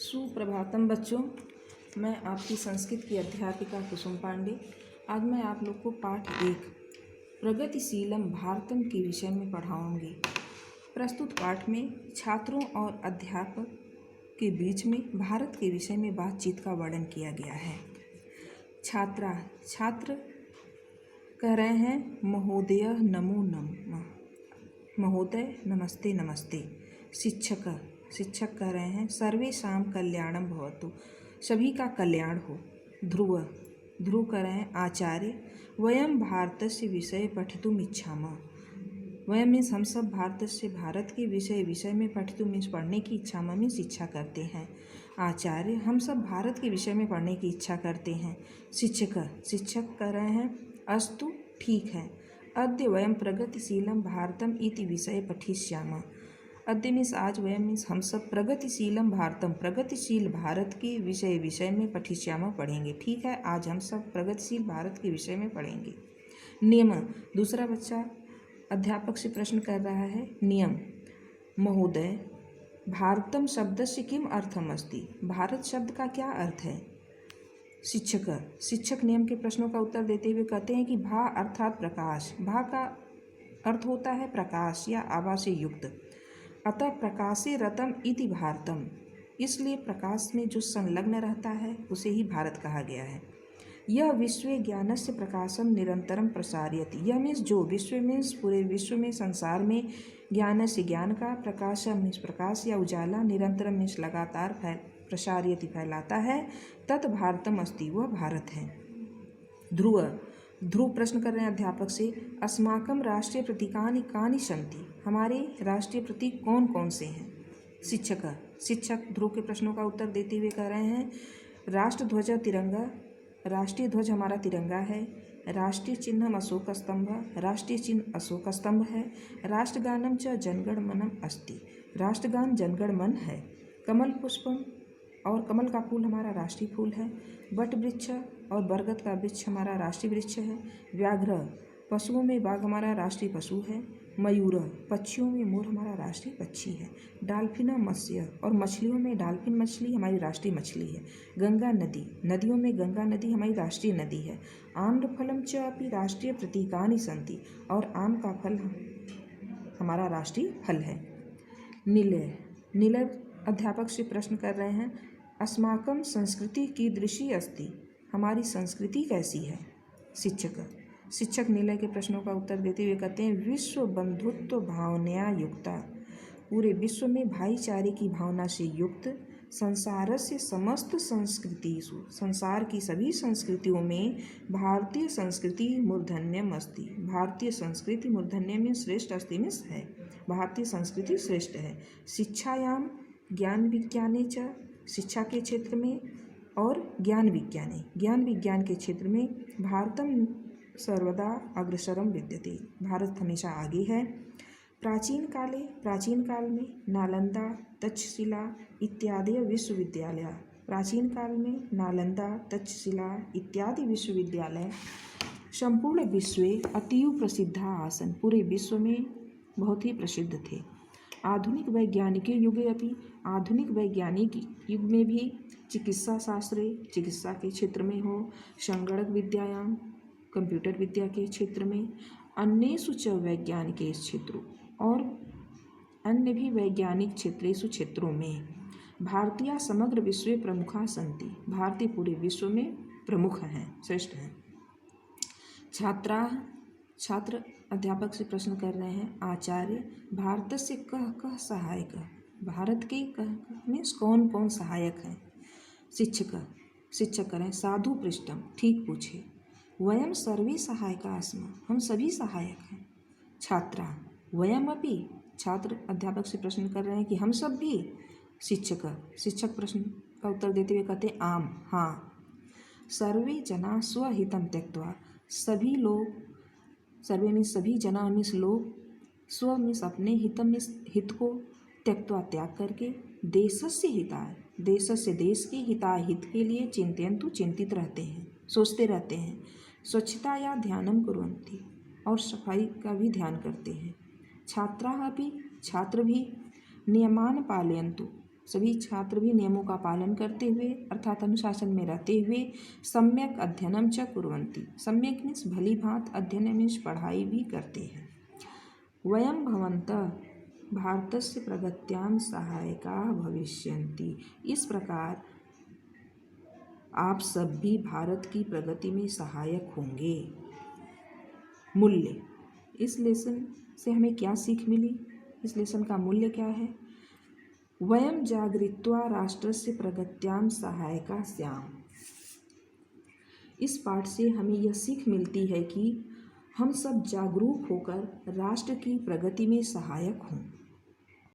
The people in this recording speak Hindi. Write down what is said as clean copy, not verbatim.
सुप्रभातम बच्चों, मैं आपकी संस्कृत की अध्यापिका कुसुम पांडे। आज मैं आप लोग को पाठ 1 प्रगतिशीलम भारतम के विषय में पढ़ाऊंगी। प्रस्तुत पाठ में छात्रों और अध्यापक के बीच में भारत के विषय में बातचीत का वर्णन किया गया है। छात्र कह रहे हैं महोदय नमो नमः, महोदय नमस्ते नमस्ते। शिक्षक कह रहे हैं सर्वेषां कल्याणम भवतु, सभी का कल्याण हो। ध्रुव कह रहे हैं आचार्य वयम भारतस्य विषय पठितुम इच्छामः, वयम मीन्स हम सब भारत के विषय में पठितुम मीन्स पढ़ने की इच्छा मीन्स इच्छा करते हैं। आचार्य हम सब भारत के विषय में पढ़ने की इच्छा करते हैं। शिक्षक कह रहे हैं अस्तु ठीक है। अद्य वयम प्रगतिशीलम भारतम इति विषय पठिष्यामः, अद्य मीन्स आज, वयम मीन्स हम सब, प्रगतिशीलम भारतम प्रगतिशील भारत के विषय में पठिष्यामः पढ़ेंगे। ठीक है, आज हम सब प्रगतिशील भारत के विषय में पढ़ेंगे। नियम, दूसरा बच्चा अध्यापक से प्रश्न कर रहा है। नियम महोदय भारतम शब्दस्य किम अर्थम अस्ति, भारत शब्द का क्या अर्थ है। शिक्षक नियम के प्रश्नों का उत्तर देते हुए कहते हैं कि भा अर्थात प्रकाश, भा का अर्थ होता है प्रकाश या आभा से युक्त। अतः प्रकाशे रतम इति भारतम, इसलिए प्रकाश में जो संलग्न रहता है उसे ही भारत कहा गया है। यह विश्व ज्ञानस्य प्रकाशम निरंतरम प्रसारयति, यह मीन्स जो विश्व मीन्स पूरे विश्व में, संसार में, ज्ञान से ज्ञान का, प्रकाश मीन्स प्रकाश या उजाला, निरंतरम मीन्स लगातार प्रसारयति फैलाता है। तत् भारतम अस्ति, वह भारत है। ध्रुव प्रश्न कर रहे हैं अध्यापक से अस्माकं राष्ट्रीय प्रतीकानि कानि सन्ति, हमारे राष्ट्रीय प्रतीक कौन कौन से हैं। शिक्षक ध्रुव के प्रश्नों का उत्तर देते हुए कह रहे हैं राष्ट्रध्वज तिरंगा, राष्ट्रीय ध्वज हमारा तिरंगा है। राष्ट्रीय चिन्ह अशोक स्तंभ, राष्ट्रीय चिन्ह अशोक स्तंभ है। राष्ट्रगानम च जनगण मनम अस्ति, राष्ट्रगान जनगण मन है। कमल पुष्पम, और कमल का फूल हमारा राष्ट्रीय फूल है। वट वृक्ष और बरगद का वृक्ष हमारा राष्ट्रीय वृक्ष है। व्याघ्र, पशुओं में बाघ हमारा राष्ट्रीय पशु है। मयूर, पक्षियों में मोर हमारा राष्ट्रीय पक्षी है। डाल्फिना, मत्स्य, और मछलियों में डाल्फिन मछली हमारी राष्ट्रीय मछली है। गंगा नदी, नदियों में गंगा नदी हमारी राष्ट्रीय नदी है। आम्रफलम च अपि राष्ट्रीय प्रतीकानि सन्ति, और आम का फल हमारा राष्ट्रीय फल है। निलय अध्यापक से प्रश्न कर रहे हैं अस्माकं संस्कृति कीदृशी अस्ति, हमारी संस्कृति कैसी है। शिक्षक निलय के प्रश्नों का उत्तर देते हुए कहते हैं विश्व बंधुत्व भावनया युक्ता, पूरे विश्व में भाईचारे की भावना से युक्त, संसारस्य समस्त संस्कृतिषु, संसार की सभी संस्कृतियों में, भारतीय संस्कृति मूर्धन्यम अस्ति, भारतीय संस्कृति मूर्धन्य में श्रेष्ठ अस्ति में है, भारतीय संस्कृति श्रेष्ठ है। शिक्षायाम ज्ञान विज्ञाने च, शिक्षा के क्षेत्र में, और ज्ञान विज्ञान के क्षेत्र में भारतम सर्वदा अग्रसरम विद्यते, भारत हमेशा आगे है। प्राचीन काल में नालंदा, तक्षशिला इत्यादि विश्वविद्यालय, प्राचीन काल में नालंदा, तक्षशिला इत्यादि विश्वविद्यालय संपूर्ण विश्वे अतीव प्रसिद्धा आसन, पूरे विश्व में बहुत ही प्रसिद्ध थे। आधुनिक वैज्ञानिक युगे अपि, आधुनिक वैज्ञानिक युग में भी, चिकित्सा शास्त्रे, चिकित्सा के क्षेत्र में हो, संगणक विद्यायाम, कंप्यूटर विद्या के क्षेत्र में, अन्येषु च वैज्ञानिकेषु क्षेत्रों, और अन्य भी वैज्ञानिक क्षेत्रों में, भारतीय समग्र विश्व प्रमुखा सन्ति, भारतीय पूरे विश्व में प्रमुख हैं, श्रेष्ठ हैं। छात्र अध्यापक से प्रश्न कर रहे हैं आचार्य भारतस्य कः सहायक, भारत के मीन्स कौन कौन सहायक हैं। शिक्षक करें साधु पृष्ठम, ठीक पूछे। वयम सर्वे सहायका स्म, हम सभी सहायक हैं। छात्रा वयम अपि, छात्र अध्यापक से प्रश्न कर रहे हैं कि हम सब भी। शिक्षक प्रश्न का उत्तर देते हुए कहते हैं आम, हाँ। सर्वे जना स्वहितं त्यक्त्वा, सभी लोग, सर्वे में सभी, जना मीन्स लोग, स्व मीन्स अपने, हितम मीन्स हित को, त्यक्त्वा त्याग करके, देशस्य हिताय, देशस्य देश के, हिताय हित के लिए, चिंतयन्तु चिंतित रहते हैं, सोचते रहते हैं। स्वच्छता या ध्यानम कुर्वन्ति, और सफाई का भी ध्यान करते हैं। छात्राः अपि, छात्र भी, नियमान पालयन्तु, सभी छात्र भी नियमों का पालन करते हुए अर्थात अनुशासन में रहते हुए सम्यक अध्ययनम च कुर्वन्ति। सम्यक मीन्स भली भांत, अध्ययन मीन्स पढ़ाई भी करते हैं। वयं भवन्तः भारतस्य प्रगत्यां सहायकाः भविष्यन्ति। इस प्रकार आप सब भी भारत की प्रगति में सहायक होंगे। मूल्य, इस लेसन से हमें क्या सीख मिली? इस लेसन का मूल्य क्या है? वयं जागृत्वा राष्ट्रस्य प्रगत्यां सहायकाः स्याम। इस पाठ से हमें यह सीख मिलती है कि हम सब जागरूक होकर राष्ट्र की प्रगति में सहायक हों।